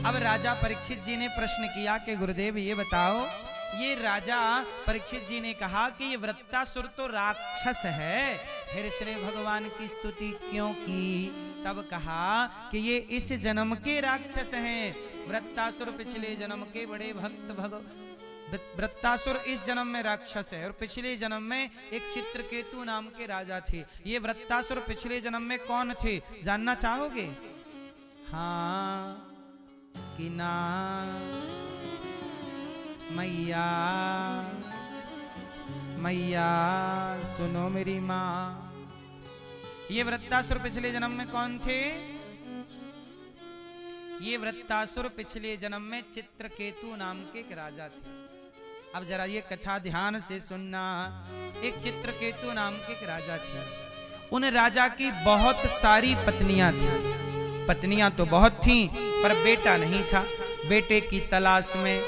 अब राजा परीक्षित जी ने प्रश्न किया कि गुरुदेव ये बताओ, ये राजा परीक्षित जी ने कहा कि ये वृत्तासुर तो राक्षस है, फिर इसने भगवान की स्तुति क्यों की? तब कहा कि ये इस जन्म के राक्षस हैं। वृत्तासुर पिछले जन्म के बड़े भक्त वृत्तासुर इस जन्म में राक्षस है, और पिछले जन्म में एक चित्रकेतु नाम के राजा थे। ये वृत्तासुर पिछले जन्म में कौन थे, जानना चाहोगे? हाँ कि ना मैया, मैया सुनो मेरी माँ। ये वृत्तासुर पिछले जन्म में कौन थे? ये वृत्तासुर पिछले जन्म में चित्रकेतु नाम के एक राजा थे। अब जरा ये कथा ध्यान से सुनना। एक चित्रकेतु नाम के एक राजा थे। उन राजा की बहुत सारी पत्नियां थी। पत्नियां तो बहुत थीं, पर बेटा नहीं था। बेटे की तलाश में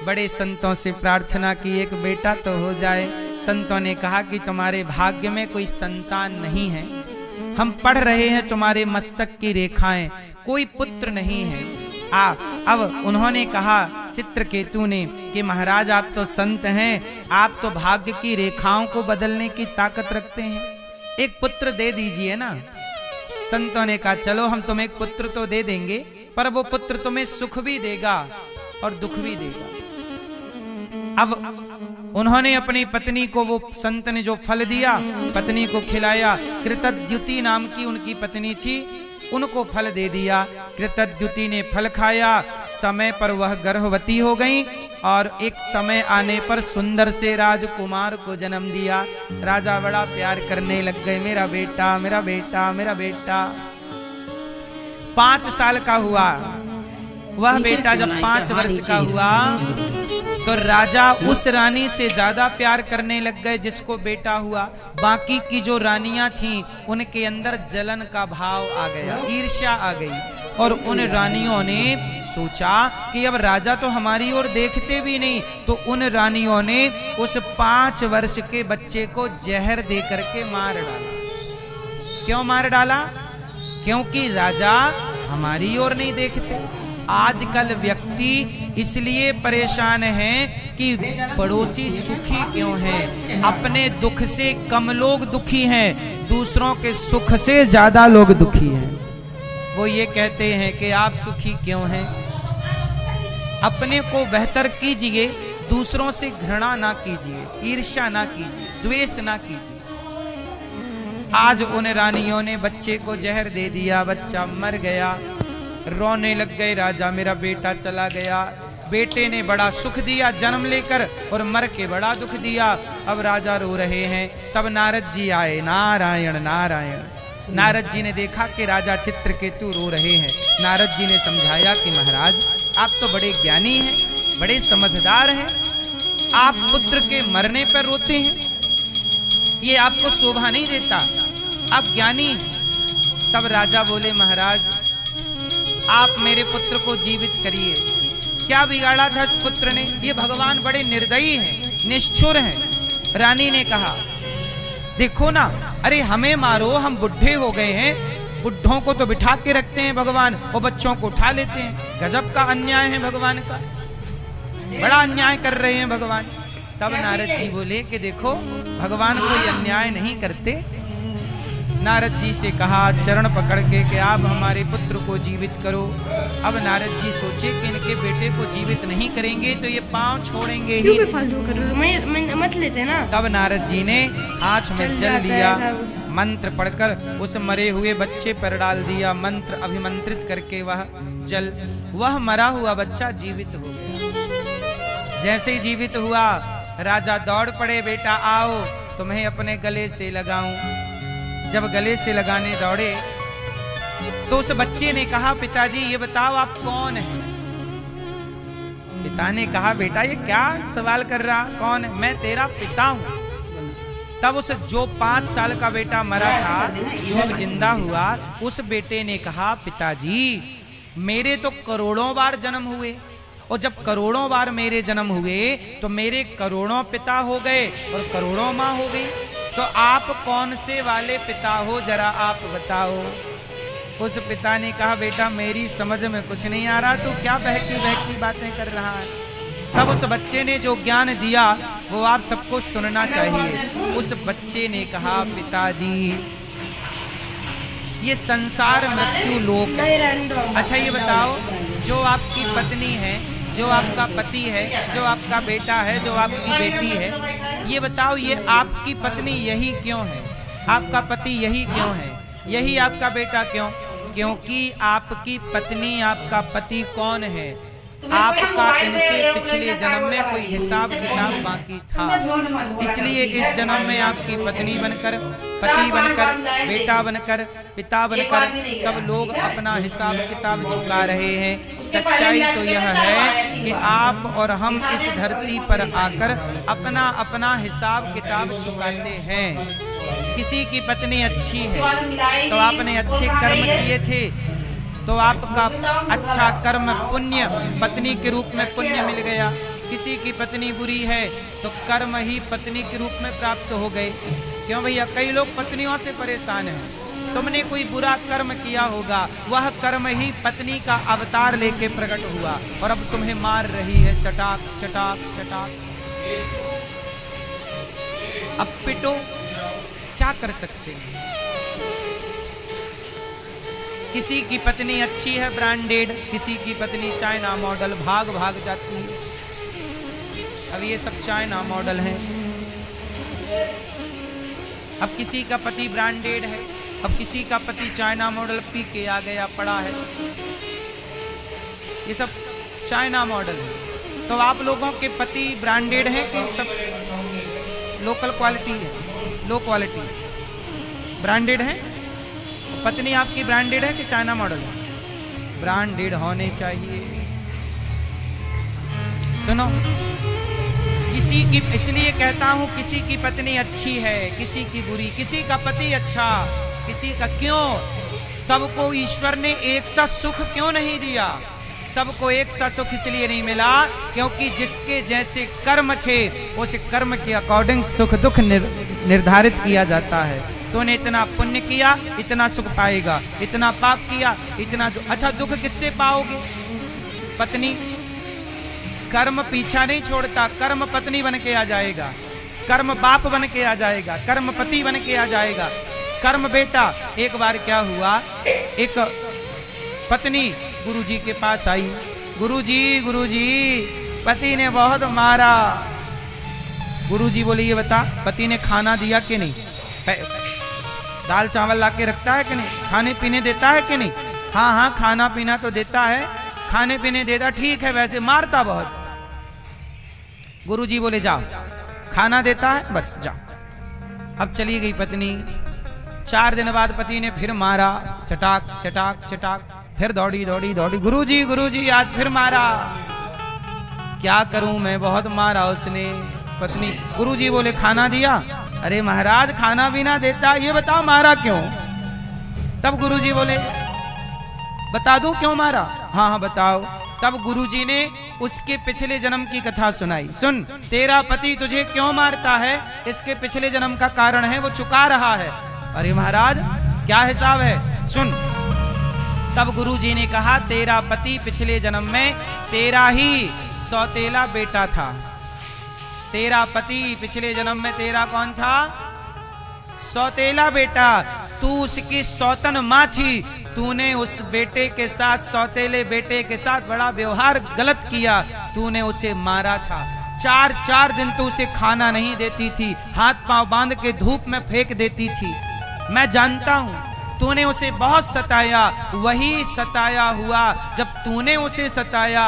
बड़े संतों से प्रार्थना की, एक बेटा तो हो जाए। संतों ने कहा कि तुम्हारे भाग्य में कोई संतान नहीं है, हम पढ़ रहे हैं तुम्हारे मस्तक की रेखाएं, कोई पुत्र नहीं है। अब उन्होंने कहा चित्रकेतु ने कि महाराज आप तो संत हैं, आप तो भाग्य की रेखाओं को बदलने की ताकत रखते हैं, एक पुत्र दे दीजिए ना। संतों ने कहा चलो हम तुम्हें एक पुत्र तो दे देंगे, पर वो पुत्र तुम्हें सुख भी देगा और दुख भी देगा। अब उन्होंने अपनी पत्नी को, वो संत ने जो फल दिया पत्नी को खिलाया। कृतद्युति नाम की उनकी पत्नी थी, उनको फल दे दिया। कृतद्युति ने फल खाया, समय पर वह गर्भवती हो गई और एक समय आने पर सुंदर से राजकुमार को जन्म दिया। राजा बड़ा प्यार करने लग गए, मेरा बेटा मेरा बेटा मेरा बेटा। 5 साल का हुआ वह बेटा। जब 5 वर्ष का हुआ तो राजा उस रानी से ज्यादा प्यार करने लग गए जिसको बेटा हुआ। बाकी की जो रानियां थीं उनके अंदर जलन का भाव आ गया, ईर्ष्या आ गई, और उन रानियों ने सोचा कि अब राजा तो हमारी ओर देखते भी नहीं, तो उन रानियों ने उस 5 वर्ष के बच्चे को जहर दे करके मार डाला। क्यों मार डाला? क्योंकि राजा हमारी ओर नहीं देखते। आजकल व्यक्ति इसलिए परेशान हैं कि पड़ोसी सुखी क्यों हैं, अपने दुख से कम लोग दुखी हैं, दूसरों के सुख से ज्यादा लोग दुखी हैं। वो ये कहते हैं कि आप सुखी क्यों हैं, अपने को बेहतर कीजिए, दूसरों से घृणा ना कीजिए, ईर्ष्या ना कीजिए, द्वेष ना कीजिए। आज उन रानियों ने बच्चे को जहर दे दिया, बच्चा मर गया। रोने लग गए, राजा मेरा बेटा चला गया। बेटे ने बड़ा सुख दिया जन्म लेकर और मर के बड़ा दुख दिया। अब राजा रो रहे हैं। तब नारद जी आए, नारायण नारायण। नारद जी ने देखा कि राजा चित्रकेतु रो रहे हैं। नारद जी ने समझाया कि महाराज आप तो बड़े ज्ञानी हैं, बड़े समझदार हैं, आप पुत्र के मरने पर रोते हैं, ये आपको शोभा नहीं देता, आप ज्ञानी हैं। तब राजा बोले महाराज आप मेरे पुत्र को जीवित करिए। क्या बिगाड़ा था इस पुत्र ने? ये भगवान बड़े निर्दयी हैं, निष्ठुर हैं। रानी ने कहा देखो ना, अरे हमें मारो, हम बुढ़े हो गए हैं, बुढ़ों को तो बिठा के रखते हैं भगवान, और बच्चों को उठा लेते हैं। गजब का अन्याय है भगवान का, बड़ा अन्याय कर रहे हैं भगवान। तब नारद जी बोले कि देखो भगवान कोई अन्याय नहीं करते। नारद जी से कहा चरण पकड़ के कि आप हमारे पुत्र को जीवित करो। अब नारद जी सोचे कि इनके बेटे को जीवित नहीं करेंगे तो ये पांव छोड़ेंगे ही। मत लेते ना। तब नारद जी ने हाथ में जल लिया, मंत्र पढ़कर उस मरे हुए बच्चे पर डाल दिया। मंत्र अभिमंत्रित करके वह मरा हुआ बच्चा जीवित हो गया। जैसे ही जीवित हुआ राजा दौड़ पड़े, बेटा आओ तुम्हें अपने गले से लगाऊं। जब गले से लगाने दौड़े तो उस बच्चे ने कहा पिताजी ये बताओ आप कौन हैं? पिता ने कहा बेटा ये क्या सवाल कर रहा, कौन है? मैं तेरा पिता हूं। तब उस जो 5 साल का बेटा मरा था, जो अब जिंदा हुआ, उस बेटे ने कहा पिताजी मेरे तो करोड़ों बार जन्म हुए, और जब करोड़ों बार मेरे जन्म हुए तो मेरे करोड़ों पिता हो गए और करोड़ों माँ हो गई, तो आप कौन से वाले पिता हो जरा आप बताओ। उस पिता ने कहा बेटा मेरी समझ में कुछ नहीं आ रहा, तू क्या बहकी बहकी बातें कर रहा है। तब उस बच्चे ने जो ज्ञान दिया वो आप सबको सुनना चाहिए। उस बच्चे ने कहा पिताजी ये संसार मृत्यु लोक है। अच्छा ये बताओ, जो आपकी पत्नी है, जो आपका पति है, जो आपका बेटा है, जो आपकी बेटी है, ये बताओ ये आपकी पत्नी यही क्यों है, आपका पति यही क्यों है, यही आपका बेटा क्यों? क्योंकि आपकी पत्नी, आपका पति कौन है? आपका इनसे पिछले जन्म में कोई हिसाब किताब बाकी था, इसलिए इस जन्म में आपकी पत्नी बनकर, पति बनकर, बेटा बनकर, पिता बनकर सब लोग अपना हिसाब किताब चुका रहे हैं। सच्चाई तो यह है कि आप और हम इस धरती पर आकर अपना अपना हिसाब किताब चुकाते हैं। किसी की पत्नी अच्छी है तो आपने अच्छे कर्म किए थे तो आपका अच्छा कर्म पुण्य पत्नी के रूप में पुण्य मिल गया। किसी की पत्नी बुरी है तो कर्म ही पत्नी के रूप में प्राप्त हो गए। क्यों भैया, कई लोग पत्नियों से परेशान हैं। तुमने कोई बुरा कर्म किया होगा, वह कर्म ही पत्नी का अवतार लेके प्रकट हुआ और अब तुम्हें मार रही है चटाक चटाक चटाक। अब पिटो, क्या कर सकते हैं। किसी की पत्नी अच्छी है ब्रांडेड, किसी की पत्नी चाइना मॉडल, भाग भाग जाती है। अब ये सब चाइना मॉडल हैं। अब किसी का पति ब्रांडेड है, अब किसी का पति चाइना मॉडल पी के आ गया पड़ा है। ये सब चाइना मॉडल है। तो आप लोगों के पति ब्रांडेड हैं कि सब लोकल क्वालिटी है, लो क्वालिटी? ब्रांडेड है। पत्नी आपकी ब्रांडेड है कि चाइना मॉडल है? ब्रांडेड होने चाहिए। सुनो, किसी की, इसलिए कहता हूं किसी की पत्नी अच्छी है, किसी की बुरी, किसी का पति अच्छा, किसी का क्यों? सबको ईश्वर ने एक सा सुख क्यों नहीं दिया? सबको एक सा सुख इसलिए नहीं मिला क्योंकि जिसके जैसे कर्म थे उस कर्म के अकॉर्डिंग सुख दुख निर्धारित किया जाता है। तूने इतना पुण्य किया इतना सुख पाएगा, इतना पाप किया इतना अच्छा दुख किससे पाओगे? पत्नी, कर्म पीछा नहीं छोड़ता, कर्म पत्नी बन के आ जाएगा, कर्म बाप बन के आ जाएगा, कर्म पति बन के आ जाएगा, कर्म बेटा। एक बार क्या हुआ, एक पत्नी गुरुजी के पास आई। गुरुजी गुरुजी पति ने बहुत मारा। गुरुजी बोले ये बता, पति ने खाना दिया कि नहीं? दाल चावल ला के रखता है कि नहीं? खाने पीने देता है कि नहीं? हाँ हाँ खाना पीना तो देता है, खाने पीने देता, ठीक है, वैसे मारता बहुत। गुरुजी बोले जाओ, खाना देता है बस जाओ। अब चली गई पत्नी। 4 दिन बाद पति ने फिर मारा, चटाक चटाक चटाक, फिर दौड़ी दौड़ी दौड़ी, गुरुजी गुरुजी आज फिर मारा। क्या करूं मैं, बहुत मारा उसने। पत्नी, गुरुजी बोले खाना दिया? अरे महाराज खाना भी ना देता, ये बताओ मारा क्यों? तब गुरुजी बोले बता दूं क्यों मारा? हाँ हाँ बताओ। तब गुरुजी ने उसके पिछले जन्म की कथा सुनाई। सुन, तेरा पति तुझे क्यों मारता है, इसके पिछले जन्म का कारण है, वो चुका रहा है। अरे महाराज क्या हिसाब है? सुन। तब गुरुजी ने कहा तेरा पति पिछले जन्म में तेरा ही सौतेला बेटा था। तेरा पति पिछले जन्म में तेरा कौन था? सौतेला बेटा। तू उसकी सौतन माँ थी, तूने उस बेटे के साथ, सौतेले बेटे के साथ बड़ा व्यवहार गलत किया, तूने उसे मारा था। 4 दिन तो उसे खाना नहीं देती थी, हाथ पांव बांध के धूप में फेंक देती थी। मैं जानता हूं तूने उसे बहुत सताया, वही सताया हुआ। जब तूने उसे सताया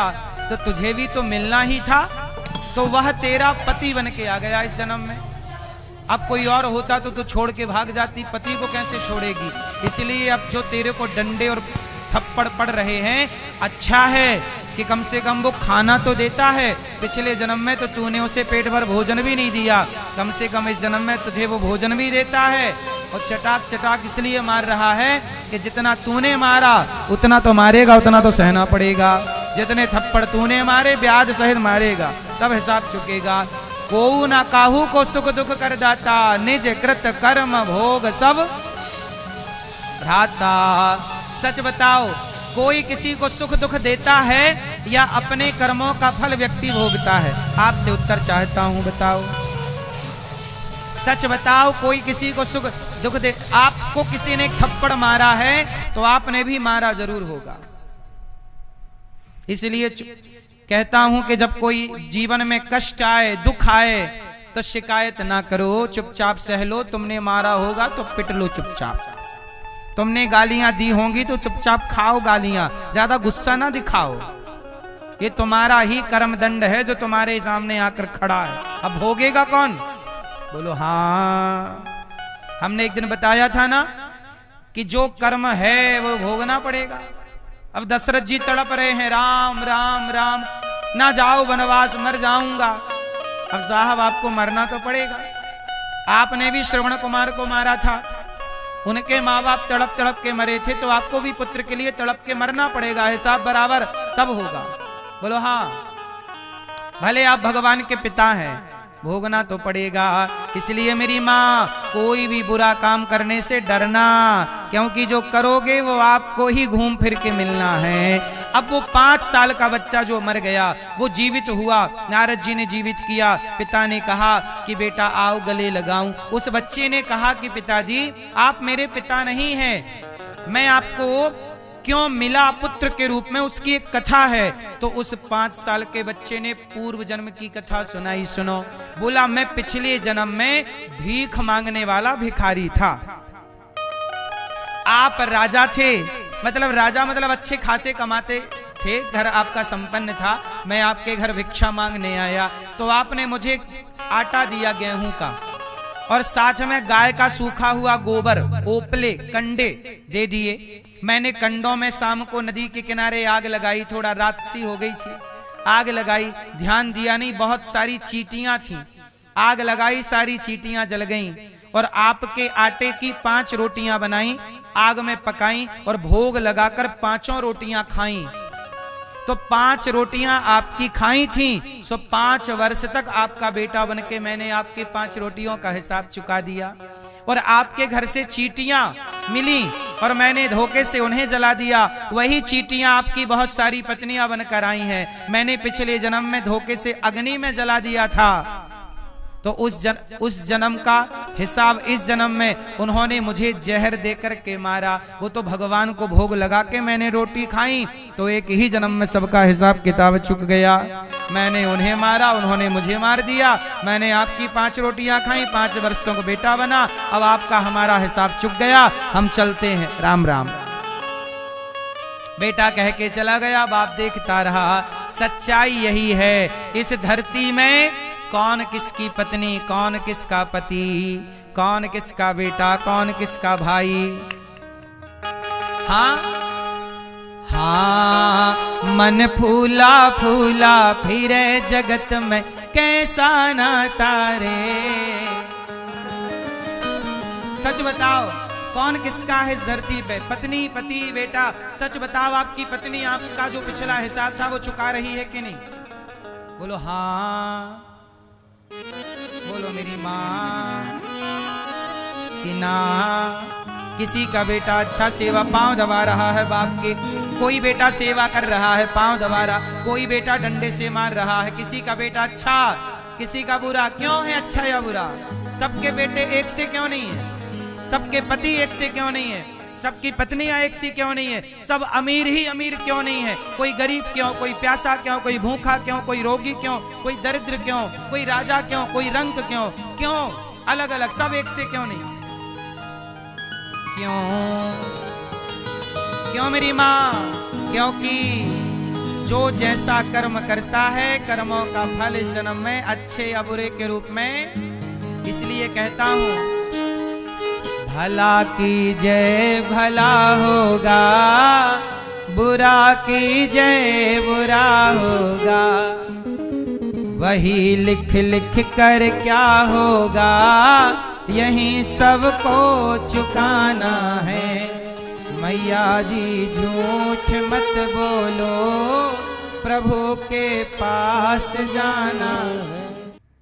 तो तुझे भी तो मिलना ही था, तो वह तेरा पति बन के आ गया इस जन्म में। अब कोई और होता तो तू छोड़ के भाग जाती, पति को कैसे छोड़ेगी? इसलिए अब जो तेरे को डंडे और थप्पड़ पड़ रहे हैं, अच्छा है कि कम से कम वो खाना तो देता है। पिछले जन्म में तो तूने उसे पेट भर भोजन भी नहीं दिया, कम से कम इस जन्म में तुझे वो भोजन भी देता है। और चटाक चटाक इसलिए मार रहा है कि जितना तूने मारा उतना तो मारेगा, उतना तो सहना पड़ेगा। जितने थप्पड़ तूने मारे ब्याज सहित मारेगा, तब हिसाब चुकेगा। को ना काहू को सुख दुख कर दाता, निज कृत कर्म भोग सब भ्राता। सच बताओ, कोई किसी को सुख दुख देता है या अपने कर्मों का फल व्यक्ति भोगता है? आपसे उत्तर चाहता हूं, बताओ, सच बताओ। कोई किसी को सुख दुख दे, आपको किसी ने थप्पड़ मारा है तो आपने भी मारा जरूर होगा। इसलिए कहता हूं कि जब कोई जीवन में कष्ट आए, दुख आए, तो शिकायत ना करो, चुपचाप सह लो। तुमने मारा होगा तो पिट लो चुपचाप, तुमने गालियां दी होंगी तो चुपचाप खाओ गालियां, ज्यादा गुस्सा ना दिखाओ। ये तुम्हारा ही कर्म दंड है जो तुम्हारे सामने आकर खड़ा है। अब भोगेगा कौन? बोलो हाँ। हमने एक दिन बताया था ना कि जो कर्म है वो भोगना पड़ेगा। अब दशरथ जी तड़प रहे हैं, राम राम राम, ना जाओ वनवास, मर जाऊंगा। अब साहब आपको मरना तो पड़ेगा। आपने भी श्रवण कुमार को मारा था, उनके माँ बाप तड़प तड़प के मरे थे, तो आपको भी पुत्र के लिए तड़प के मरना पड़ेगा, हिसाब बराबर तब होगा। बोलो हाँ। भले आप भगवान के पिता हैं, भोगना तो पड़ेगा। इसलिए मेरी माँ, कोई भी बुरा काम करने से डरना, क्योंकि जो करोगे वो आपको ही घूम फिर के मिलना है। अब वो 5 साल का बच्चा जो मर गया वो जीवित हुआ, नारद जी ने जीवित किया। पिता ने कहा कि बेटा आओ गले लगाऊं। उस बच्चे ने कहा कि पिताजी आप मेरे पिता नहीं हैं, मैं आपको क्यों मिला पुत्र के रूप में, उसकी एक कथा है। तो उस 5 साल के बच्चे ने पूर्व जन्म की कथा सुनाई। सुनो। बोला मैं पिछले जन्म में भीख मांगने वाला भिखारी था, आप राजा थे, मतलब राजा मतलब अच्छे खासे कमाते थे, घर आपका संपन्न था, मैं आपके घर भिक्षा मांगने आया, तो आपने मुझे आटा दिया गेहूं का, और साथ में गाय का सूखा हुआ गोबर, ओपले, कंडे दे दिए। मैंने कंडों में शाम को नदी के किनारे आग लगाई, थोड़ा रात सी हो गई थी, आग लगाई, ध्यान दिया नहीं, बहुत सारी चींटियां थी, आग लगाई, सारी चींटियां जल गईं, और आपके आटे की 5 रोटियां बनाई, आग में पकाई और भोग लगाकर 5 रोटियां खाई। तो 5 रोटियां आपकी खाई थी, सो 5 वर्ष तक आपका बेटा बनके मैंने आपके 5 रोटियों का हिसाब चुका दिया। और आपके घर से चींटियां मिली और मैंने धोखे से उन्हें जला दिया। वही चींटियां आपकी बहुत सारी पत्नियां बनकर आई हैं, मैंने पिछले जन्म में धोखे से अग्नि में जला दिया था। तो उस जन्म का हिसाब इस जन्म में उन्होंने मुझे जहर देकर के मारा, वो तो भगवान को भोग लगा के मैंने रोटी खाई, तो एक ही जन्म में सबका हिसाब किताब चुक गया। मैंने उन्हें मारा, उन्होंने मुझे मार दिया, मैंने आपकी 5 रोटियां खाई, 5 वर्षों को बेटा बना, अब आपका हमारा हिसाब चुक गया, हम चलते हैं, राम राम। बेटा कह के चला गया, बाप देखता रहा। सच्चाई यही है, इस धरती में कौन किसकी पत्नी, कौन किसका पति, कौन किसका बेटा, कौन किसका भाई। हाँ हाँ, मन फूला फूला फिरे जगत में, कैसा नाता रे। सच बताओ कौन किसका है इस धरती पे, पत्नी, पति, बेटा। सच बताओ आपकी पत्नी आपका जो पिछला हिसाब था वो चुका रही है कि नहीं? बोलो हाँ। बोलो मेरी माँ कि ना। किसी का बेटा अच्छा सेवा, पांव दबा रहा है बाप के, कोई बेटा सेवा कर रहा है, पांव दबा रहा, कोई बेटा डंडे से मार रहा है। किसी का बेटा अच्छा, किसी का बुरा। क्यों है अच्छा या बुरा? सबके बेटे एक से क्यों नहीं है? सबके पति एक से क्यों नहीं है? सबकी पत्नियां एक सी क्यों नहीं है? सब अमीर ही अमीर क्यों नहीं है? कोई गरीब क्यों, कोई प्यासा क्यों, कोई भूखा क्यों, कोई रोगी क्यों, कोई दरिद्र क्यों, कोई राजा क्यों, कोई रंग क्यों? क्यों अलग अलग, सब एक से क्यों नहीं? क्यों? क्यों मेरी माँ? क्योंकि जो जैसा कर्म करता है, कर्मों का फल इस जन्म में अच्छे या बुरे के रूप में। इसलिए कहता हूं, भला कीजिए भला होगा, बुरा कीजिए बुरा होगा, वही लिख लिख कर क्या होगा, यही सबको चुकाना है। मैया जी झूठ मत बोलो, प्रभु के पास जाना है।